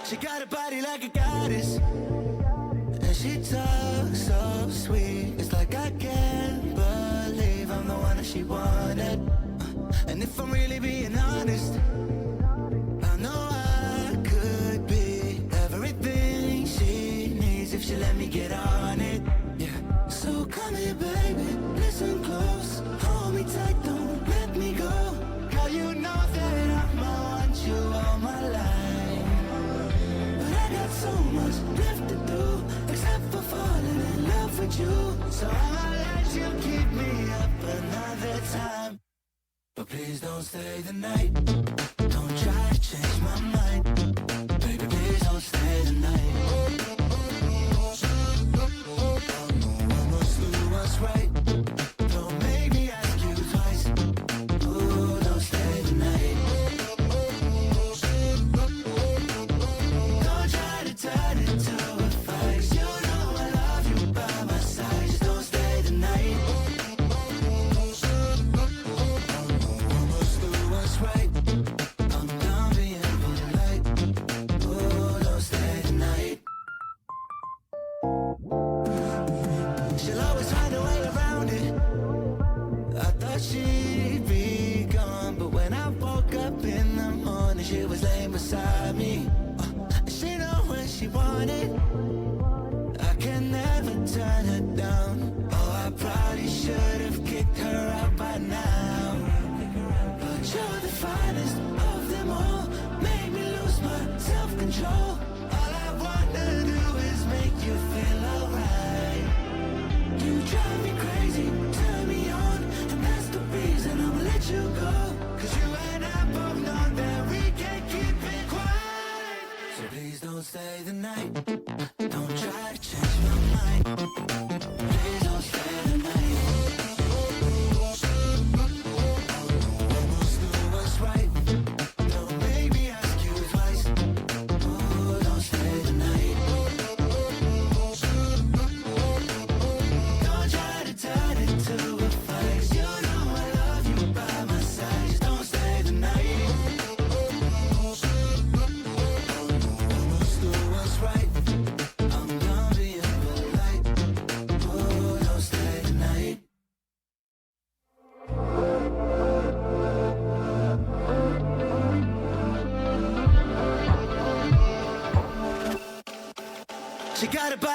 She got a body like a goddess, and she talks so sweet. It's like I can't believe I'm the one that she wanted. And if I'm really being honest, I know I could be everything she needs if she let me get on it. Yeah. So come here, baby, listen close, hold me tight, don't let me go. Girl, you know that I'ma want you all my life, but I got so much left to do, except for falling in love with you. So I'ma let you keep me up another time, but please don't stay the night. Don't try to change my mind, baby, please don't stay the night.